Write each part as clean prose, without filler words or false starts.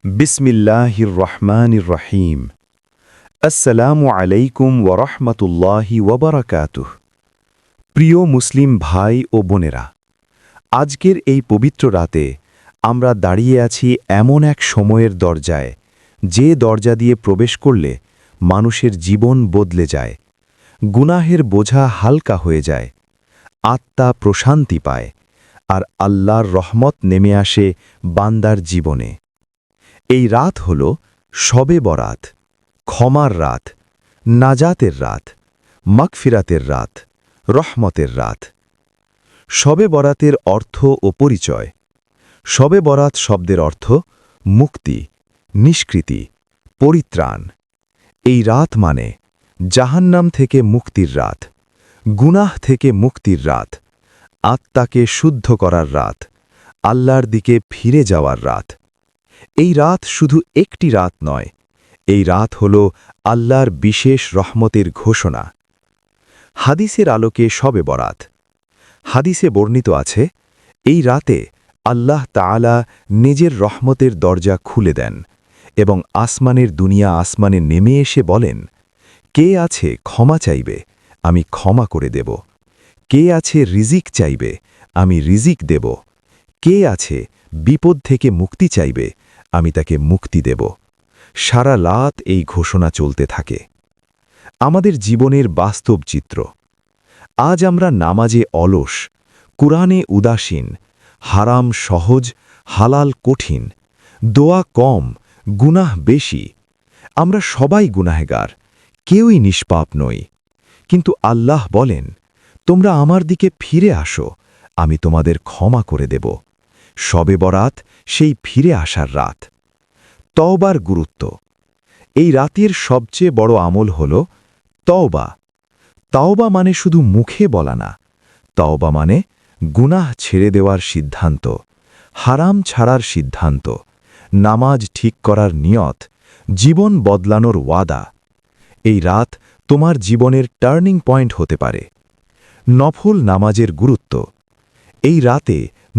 বিসমিল্লাহির রহমানির রহিম। আসসালামু আলাইকুম ওয়ারহমতুল্লাহি ওয়াবারাকাতুহ। প্রিয় মুসলিম ভাই ও বোনেরা, আজকের এই পবিত্র রাতে আমরা দাঁড়িয়ে আছি এমন এক সময়ের দরজায়, যে দরজা দিয়ে প্রবেশ করলে মানুষের জীবন বদলে যায়, গুনাহের বোঝা হালকা হয়ে যায়, আত্মা প্রশান্তি পায়, আর আল্লাহর রহমত নেমে আসে বান্দার জীবনে। এই রাত হল শবে বরাত, ক্ষমার রাত, নাজাতের রাত, মাগফিরাতের রাত, রহমতের রাত। শবে বরাতের অর্থ ও পরিচয়। শবে বরাত শব্দের অর্থ মুক্তি, নিষ্কৃতি, পরিত্রাণ। এই রাত মানে জাহান্নাম থেকে মুক্তির রাত, গুনাহ থেকে মুক্তির রাত, আত্মাকে শুদ্ধ করার রাত, আল্লাহর দিকে ফিরে যাওয়ার রাত। এই রাত শুধু একটি রাত নয়, এই রাত হল আল্লাহর বিশেষ রহমতের ঘোষণা। হাদিসের আলোকে শবে বরাত। হাদিসে বর্ণিত আছে, এই রাতে আল্লাহ তাআলা নিজের রহমতের দরজা খুলে দেন এবং আসমানের দুনিয়া আসমানে নেমে এসে বলেন, কে আছে ক্ষমা চাইবে, আমি ক্ষমা করে দেব। কে আছে রিজিক চাইবে, আমি রিজিক দেব। কে আছে বিপদ থেকে মুক্তি চাইবে, আমি তাকে মুক্তি দেব। সারা রাত এই ঘোষণা চলতে থাকে। আমাদের জীবনের বাস্তব চিত্র। আজ আমরা নামাজে অলস, কুরআনে উদাসীন, হারাম সহজ, হালাল কঠিন, দোয়া কম, গুনাহ বেশি। আমরা সবাই গুনাহগার, কেউই নিষ্পাপ নই। কিন্তু আল্লাহ বলেন, তোমরা আমার দিকে ফিরে আসো, আমি তোমাদের ক্ষমা করে দেব। শবে বরাত সেই ফিরে আসার রাত। তওবার গুরুত্ব। এই রাতের সবচেয়ে বড় আমল হল তওবা। তওবা মানে শুধু মুখে বলা না, তওবা মানে গুনাহ ছেড়ে দেওয়ার সিদ্ধান্ত, হারাম ছাড়ার সিদ্ধান্ত, নামাজ ঠিক করার নিয়ত, জীবন বদলানোর ওয়াদা। এই রাত তোমার জীবনের টার্নিং পয়েন্ট হতে পারে। নফল নামাজের গুরুত্ব। এই রাতে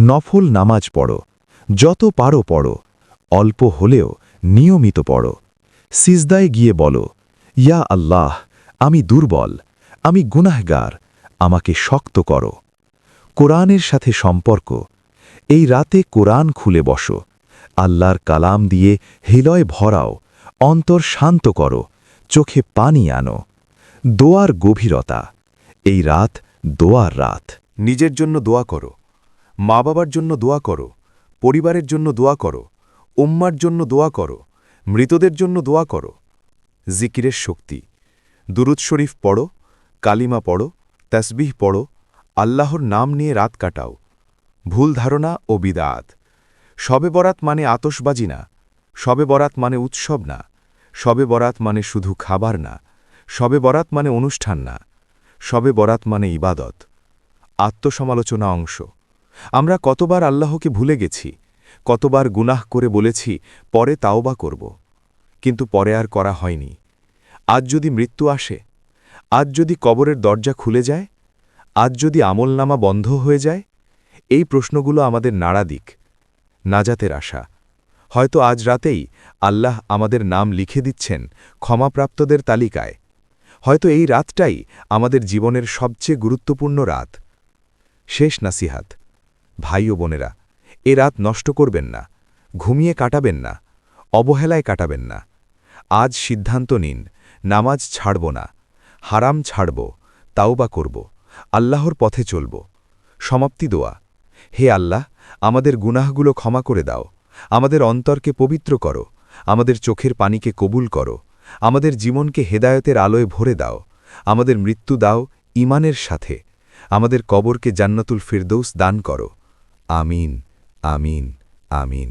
নফল নামাজ পড়ো, যত পারো পড়ো, অল্প হলেও নিয়মিত পড়ো। সিজদায় গিয়ে বলো, ইয়া আল্লাহ, আমি দুর্বল, আমি গুনাহগার, আমাকে শক্ত করো। কোরআনের সাথে সম্পর্ক। এই রাতে কোরআন খুলে বসো, আল্লাহর কালাম দিয়ে হৃদয় ভরাও, অন্তর শান্ত করো, চোখে পানি আনো। দোয়ার গভীরতা। এই রাত দোয়ার রাত। নিজের জন্য দোয়া করো, মা বাবার জন্য দোয়া করো, পরিবারের জন্য দোয়া করো, উম্মার জন্য দোয়া করো, মৃতদের জন্য দোয়া করো। জিকিরের শক্তি। দুরুদ শরীফ পড়ো, কালিমা পড়ো, তাসবিহ পড়ো, আল্লাহর নাম নিয়ে রাত কাটাও। ভুল ধারণা ও বিদআত। শবে বরাত মানে আতশবাজি না, শবে বরাত মানে উৎসব না, শবে বরাত মানে শুধু খাবার না, শবে বরাত মানে অনুষ্ঠান না, শবে বরাত মানে ইবাদত। আত্মসমালোচনা অংশ। আমরা কতবার আল্লাহকে ভুলে গেছি, কতবার গুনাহ করে বলেছি পরে তাওবা করব, কিন্তু পরে আর করা হয়নি। আজ যদি মৃত্যু আসে, আজ যদি কবরের দরজা খুলে যায়, আজ যদি আমলনামা বন্ধ হয়ে যায়, এই প্রশ্নগুলো আমাদের নাড়া দিক। নাজাতের আশা। হয়তো আজ রাতেই আল্লাহ আমাদের নাম লিখে দিচ্ছেন ক্ষমাপ্রাপ্তদের তালিকায়। হয়তো এই রাতটাই আমাদের জীবনের সবচেয়ে গুরুত্বপূর্ণ রাত। শেষ নাসিহাত। ভাই ও বোনেরা, এ রাত নষ্ট করবেন না, ঘুমিয়ে কাটাবেন না, অবহেলায় কাটাবেন না। আজ সিদ্ধান্ত নিন, নামাজ ছাড়ব না, হারাম ছাড়ব, তাওবা করব, আল্লাহর পথে চলব। সমাপ্তি দোয়া। হে আল্লাহ, আমাদের গুনাহগুলো ক্ষমা করে দাও, আমাদের অন্তরকে পবিত্র করো, আমাদের চোখের পানিকে কবুল করো, আমাদের জীবনকে হেদায়েতের আলোয় ভরে দাও, আমাদের মৃত্যু দাও ঈমানের সাথে, আমাদের কবরকে জান্নাতুল ফিরদৌস দান করো। আমিন, আমিন, আমিন।